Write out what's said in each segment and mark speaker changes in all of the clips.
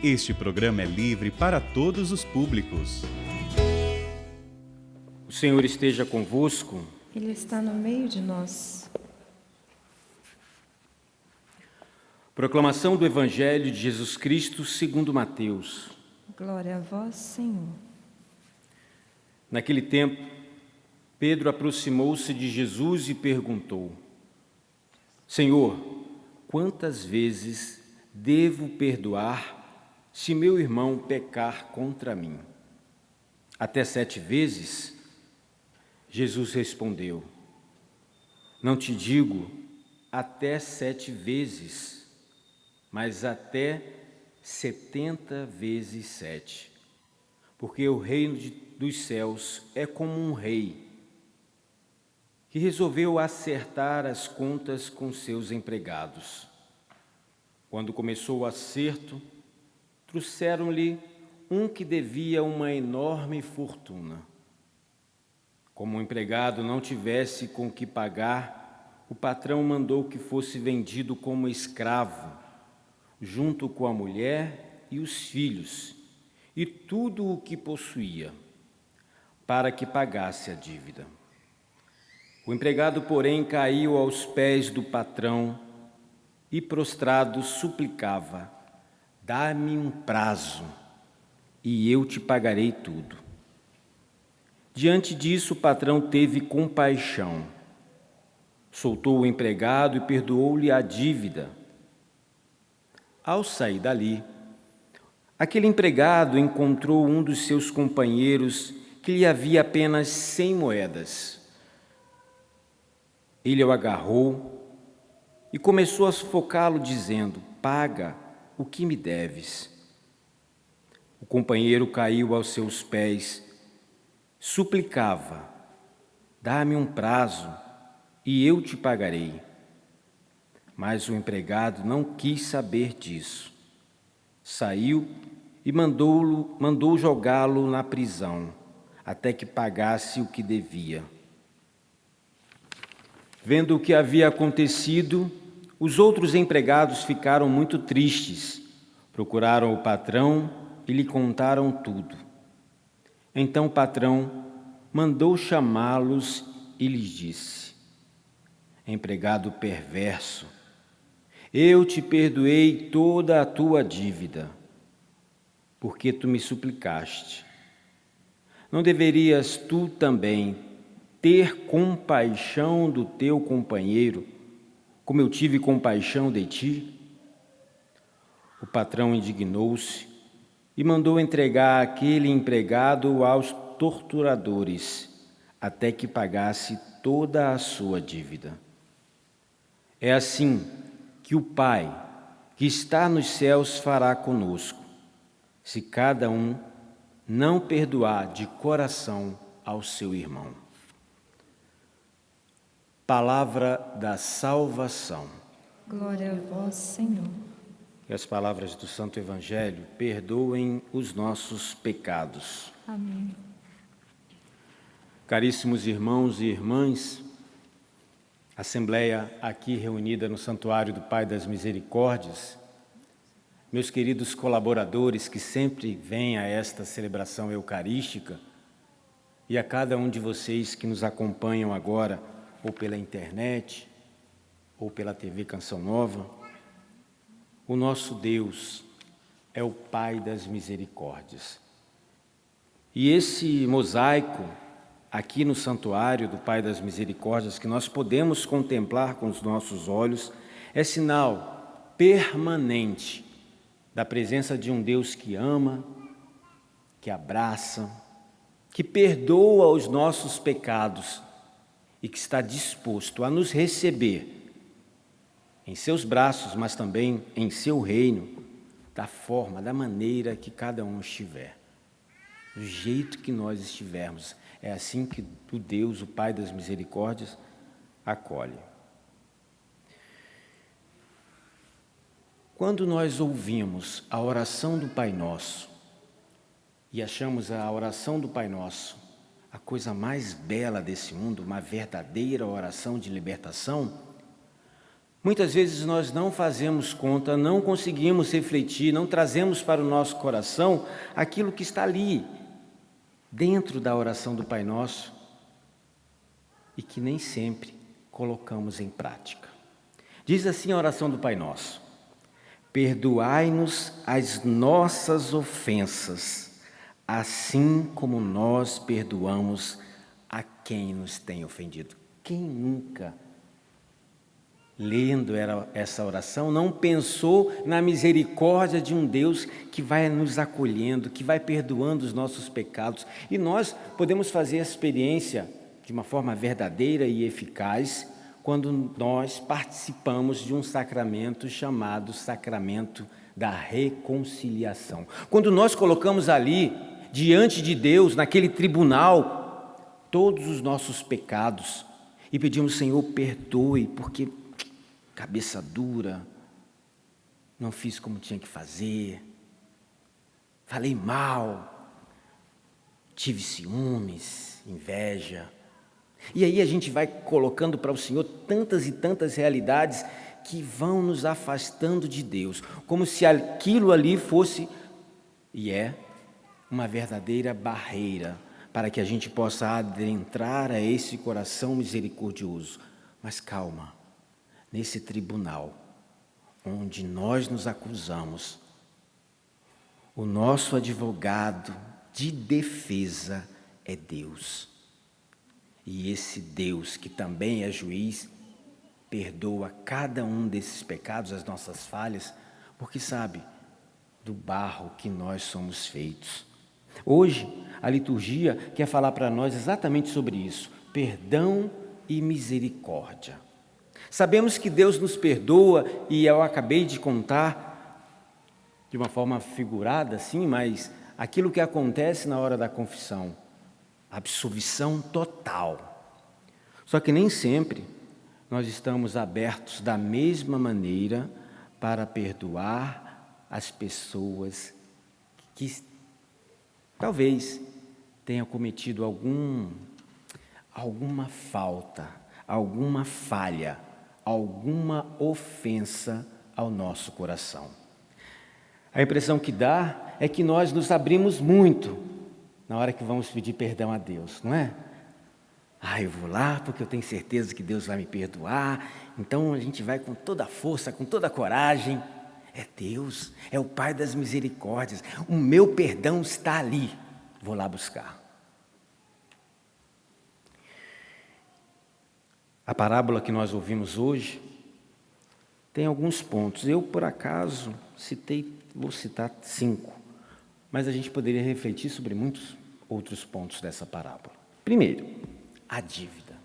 Speaker 1: Este programa é livre para todos os públicos.
Speaker 2: O Senhor esteja convosco.
Speaker 3: Ele está no meio de nós.
Speaker 2: Proclamação do Evangelho de Jesus Cristo segundo Mateus.
Speaker 3: Glória a vós, Senhor.
Speaker 2: Naquele tempo, Pedro aproximou-se de Jesus e perguntou: Senhor, quantas vezes devo perdoar se meu irmão pecar contra mim? Até 7 vezes? Jesus respondeu: Não te digo até 7 vezes, mas até 70 vezes 7. Porque o reino dos céus é como um rei que resolveu acertar as contas com seus empregados. Quando começou o acerto, trouxeram-lhe um que devia uma enorme fortuna. Como o empregado não tivesse com que pagar, o patrão mandou que fosse vendido como escravo, junto com a mulher e os filhos, e tudo o que possuía, para que pagasse a dívida. O empregado, porém, caiu aos pés do patrão e, prostrado, suplicava: Dá-me um prazo, e eu te pagarei tudo. Diante disso, o patrão teve compaixão, soltou o empregado e perdoou-lhe a dívida. Ao sair dali, aquele empregado encontrou um dos seus companheiros que lhe havia apenas 100 moedas. Ele o agarrou e começou a sufocá-lo, dizendo: Paga o que me deves. O companheiro caiu aos seus pés, suplicava: Dá-me um prazo e eu te pagarei. Mas o empregado não quis saber disso. Saiu e mandou jogá-lo na prisão, até que pagasse o que devia. Vendo o que havia acontecido, os outros empregados ficaram muito tristes. Procuraram o patrão e lhe contaram tudo. Então o patrão mandou chamá-los e lhes disse: Empregado perverso, eu te perdoei toda a tua dívida, porque tu me suplicaste. Não deverias tu também ter compaixão do teu companheiro, como eu tive compaixão de ti? O patrão indignou-se e mandou entregar aquele empregado aos torturadores, até que pagasse toda a sua dívida. É assim que o Pai, que está nos céus, fará conosco, se cada um não perdoar de coração ao seu irmão. Palavra da salvação.
Speaker 3: Glória a vós, Senhor.
Speaker 2: Que as palavras do Santo Evangelho perdoem os nossos pecados.
Speaker 3: Amém.
Speaker 2: Caríssimos irmãos e irmãs, Assembleia aqui reunida no Santuário do Pai das Misericórdias, meus queridos colaboradores que sempre vêm a esta celebração eucarística, e a cada um de vocês que nos acompanham agora, ou pela internet, ou pela TV Canção Nova, o nosso Deus é o Pai das Misericórdias. E esse mosaico aqui no Santuário do Pai das Misericórdias, que nós podemos contemplar com os nossos olhos, é sinal permanente da presença de um Deus que ama, que abraça, que perdoa os nossos pecados e que está disposto a nos receber em seus braços, mas também em seu reino, da forma, da maneira que cada um estiver, do jeito que nós estivermos. É assim que o Deus, o Pai das Misericórdias, acolhe. Quando nós ouvimos a oração do Pai Nosso e achamos a oração do Pai Nosso a coisa mais bela desse mundo, uma verdadeira oração de libertação, Muitas vezes nós não fazemos conta, não conseguimos refletir, não trazemos para o nosso coração aquilo que está ali, dentro da oração do Pai Nosso, e que nem sempre colocamos em prática. Diz assim a oração do Pai Nosso: perdoai-nos as nossas ofensas, assim como nós perdoamos a quem nos tem ofendido. Quem nunca, lendo essa oração, não pensou na misericórdia de um Deus que vai nos acolhendo, que vai perdoando os nossos pecados? E nós podemos fazer a experiência de uma forma verdadeira e eficaz quando nós participamos de um sacramento chamado sacramento da reconciliação. Quando nós colocamos ali, diante de Deus, naquele tribunal, todos os nossos pecados e pedimos: Senhor, perdoe, porque cabeça dura, não fiz como tinha que fazer, falei mal, tive ciúmes, inveja. E aí a gente vai colocando para o Senhor tantas e tantas realidades que vão nos afastando de Deus, como se aquilo ali fosse, e é, uma verdadeira barreira para que a gente possa adentrar a esse coração misericordioso. Mas calma, nesse tribunal onde nós nos acusamos, o nosso advogado de defesa é Deus. E esse Deus, que também é juiz, perdoa cada um desses pecados, as nossas falhas, porque sabe do barro que nós somos feitos. Hoje, a liturgia quer falar para nós exatamente sobre isso: perdão e misericórdia. Sabemos que Deus nos perdoa, e eu acabei de contar de uma forma figurada, sim, mas aquilo que acontece na hora da confissão, absolvição total. Só que nem sempre nós estamos abertos da mesma maneira para perdoar as pessoas que talvez tenham cometido alguma falta, alguma falha, alguma ofensa ao nosso coração. A impressão que dá é que nós nos abrimos muito na hora que vamos pedir perdão a Deus, não é? Eu vou lá porque eu tenho certeza que Deus vai me perdoar, então a gente vai com toda a força, com toda a coragem. É Deus, é o Pai das misericórdias, o meu perdão está ali, vou lá buscar. A parábola que nós ouvimos hoje tem alguns pontos. Eu, por acaso, vou citar 5, mas a gente poderia refletir sobre muitos outros pontos dessa parábola. Primeiro, a dívida.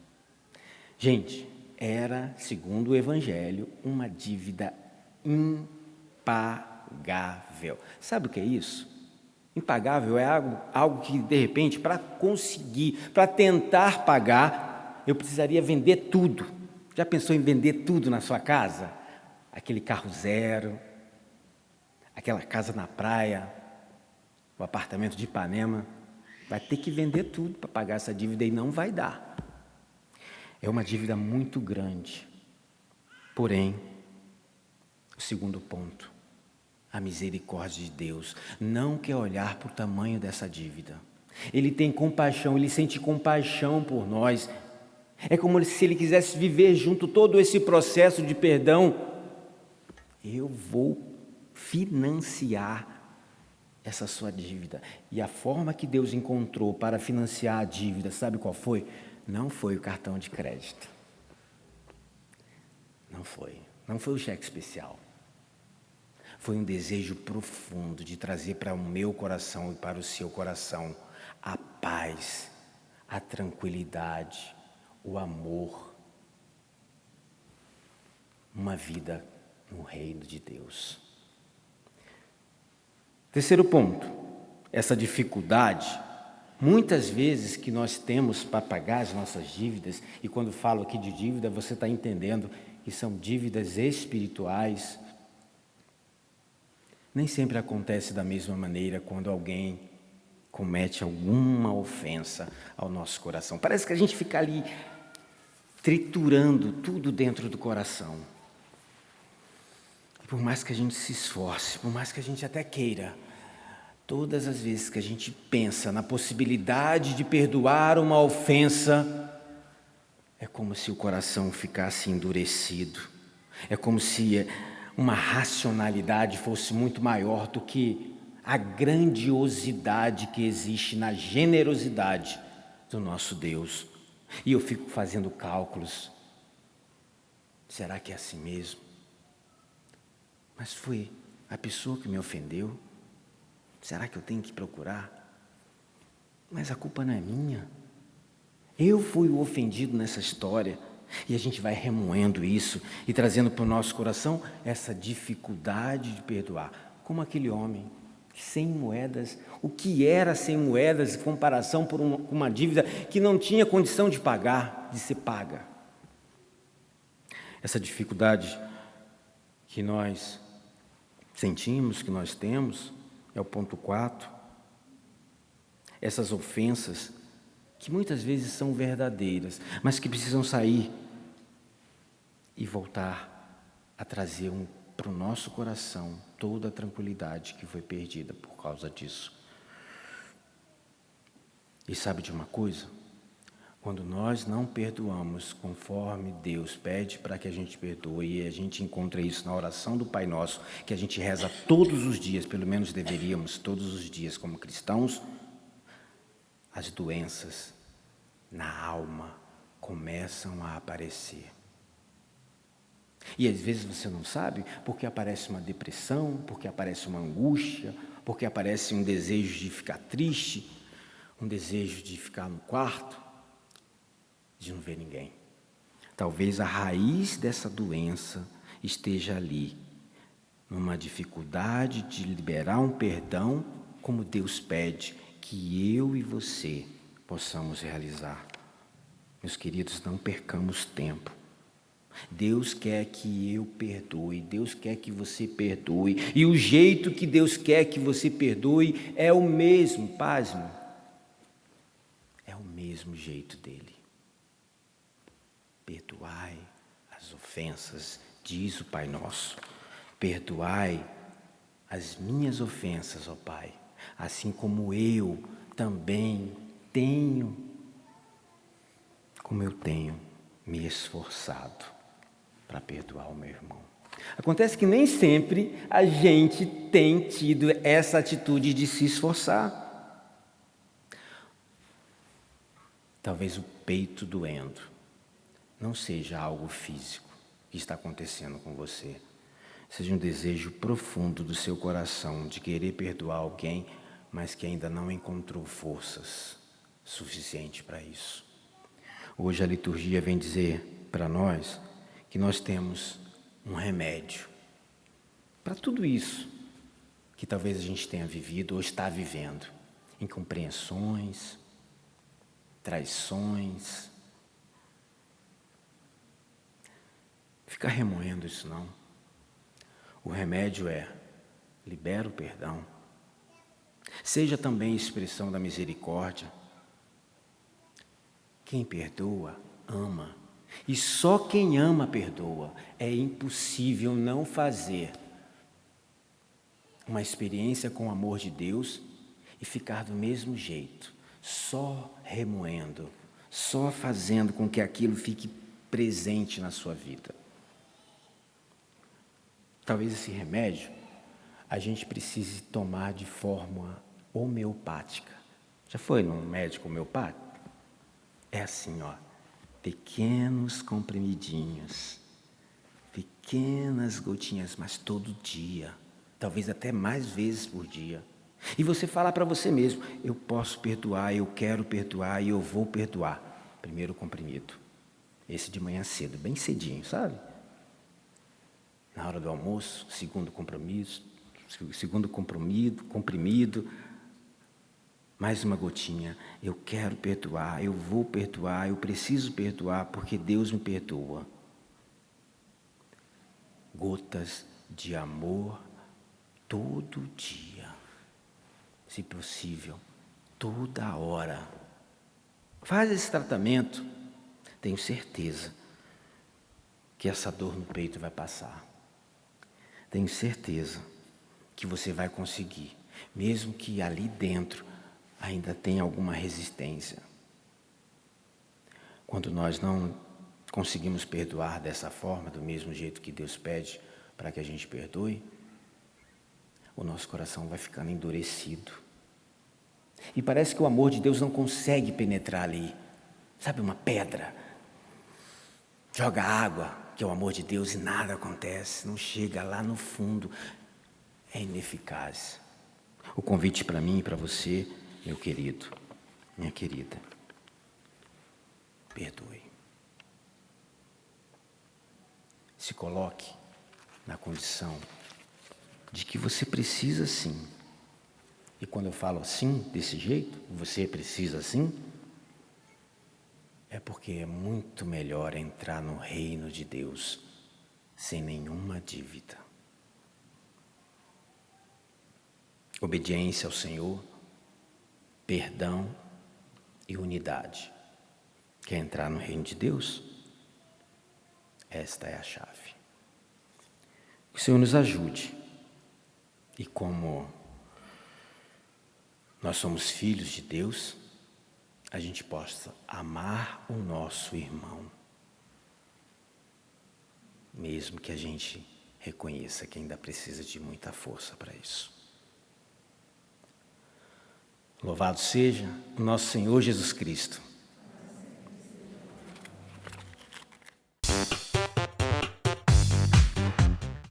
Speaker 2: Gente, era, segundo o Evangelho, uma dívida impagável. Sabe o que é isso? Impagável é algo que, de repente, para conseguir, para tentar pagar, eu precisaria vender tudo. Já pensou em vender tudo na sua casa? Aquele carro zero, aquela casa na praia, o apartamento de Ipanema. Vai ter que vender tudo para pagar essa dívida e não vai dar. É uma dívida muito grande. Porém, o segundo ponto, a misericórdia de Deus não quer olhar para o tamanho dessa dívida. Ele tem compaixão, ele sente compaixão por nós. É como se ele quisesse viver junto todo esse processo de perdão. Eu vou financiar essa sua dívida. E a forma que Deus encontrou para financiar a dívida, sabe qual foi? Não foi o cartão de crédito. Não foi o cheque especial. Foi um desejo profundo de trazer para o meu coração e para o seu coração a paz, a tranquilidade, o amor, uma vida no reino de Deus. Terceiro ponto, essa dificuldade, muitas vezes que nós temos para pagar as nossas dívidas, e quando falo aqui de dívida, você está entendendo que são dívidas espirituais, nem sempre acontece da mesma maneira quando alguém comete alguma ofensa ao nosso coração. Parece que a gente fica ali triturando tudo dentro do coração. por mais que a gente se esforce, por mais que a gente até queira, todas as vezes que a gente pensa na possibilidade de perdoar uma ofensa, é como se o coração ficasse endurecido. É como se uma racionalidade fosse muito maior do que a grandiosidade que existe na generosidade do nosso Deus. E eu fico fazendo cálculos. Será que é assim mesmo? Mas foi a pessoa que me ofendeu? Será que eu tenho que procurar? Mas a culpa não é minha. Eu fui o ofendido nessa história. E a gente vai remoendo isso e trazendo para o nosso coração essa dificuldade de perdoar. Como aquele homem, 100 moedas. O que era 100 moedas em comparação com uma dívida que não tinha condição de pagar, de ser paga? Essa dificuldade que nós sentimos, que nós temos, é o ponto 4. Essas ofensas que muitas vezes são verdadeiras, mas que precisam sair e voltar a trazer para o nosso coração toda a tranquilidade que foi perdida por causa disso. E sabe de uma coisa? Quando nós não perdoamos conforme Deus pede para que a gente perdoe, e a gente encontra isso na oração do Pai Nosso, que a gente reza todos os dias, pelo menos deveríamos todos os dias como cristãos, as doenças na alma começam a aparecer. E às vezes você não sabe porque aparece uma depressão, porque aparece uma angústia, porque aparece um desejo de ficar triste, um desejo de ficar no quarto, de não ver ninguém. Talvez a raiz dessa doença esteja ali, numa dificuldade de liberar um perdão como Deus pede que eu e você possamos realizar. Meus queridos, não percamos tempo. Deus quer que eu perdoe, Deus quer que você perdoe, e o jeito que Deus quer que você perdoe é o mesmo, pasme, é o mesmo jeito dele. Perdoai as ofensas, diz o Pai Nosso, perdoai as minhas ofensas, ó Pai, assim como eu também tenho, como eu tenho me esforçado para perdoar o meu irmão. Acontece que nem sempre a gente tem tido essa atitude de se esforçar. Talvez o peito doendo não seja algo físico que está acontecendo com você. Seja um desejo profundo do seu coração de querer perdoar alguém, mas que ainda não encontrou forças suficientes para isso. Hoje a liturgia vem dizer para nós que nós temos um remédio para tudo isso que talvez a gente tenha vivido ou está vivendo. Incompreensões, traições. Fica remoendo isso não. O remédio é: libera o perdão. Seja também expressão da misericórdia. Quem perdoa, ama. E só quem ama perdoa. É impossível não fazer uma experiência com o amor de Deus e ficar do mesmo jeito, só remoendo, só fazendo com que aquilo fique presente na sua vida. Talvez esse remédio a gente precise tomar de forma homeopática. Já foi num médico homeopático? É assim, ó, pequenos comprimidinhos, pequenas gotinhas, mas todo dia, talvez até mais vezes por dia. E você fala para você mesmo: eu posso perdoar, eu quero perdoar e eu vou perdoar. Primeiro comprimido, esse de manhã cedo, bem cedinho, sabe? Na hora do almoço, segundo comprimido, mais uma gotinha. Eu quero perdoar, eu vou perdoar, eu preciso perdoar porque Deus me perdoa. Gotas de amor todo dia, se possível, toda hora. Faz esse tratamento, tenho certeza que essa dor no peito vai passar. tenho certeza que você vai conseguir, mesmo que ali dentro ainda tenha alguma resistência. Quando nós não conseguimos perdoar dessa forma, do mesmo jeito que Deus pede para que a gente perdoe, o nosso coração vai ficando endurecido. E parece que o amor de Deus não consegue penetrar ali. Sabe, uma pedra. Joga água, que é o amor de Deus, e nada acontece. Não chega lá no fundo. É ineficaz. O convite para mim e para você, meu querido, minha querida, perdoe. Se coloque na condição de que você precisa sim. E quando eu falo assim, desse jeito, você precisa sim, é porque é muito melhor entrar no reino de Deus sem nenhuma dívida. Obediência ao Senhor, perdão e unidade. Quer entrar no reino de Deus? Esta é a chave. Que o Senhor nos ajude. E como nós somos filhos de Deus, a gente possa amar o nosso irmão, mesmo que a gente reconheça que ainda precisa de muita força para isso. Louvado seja o nosso Senhor Jesus Cristo.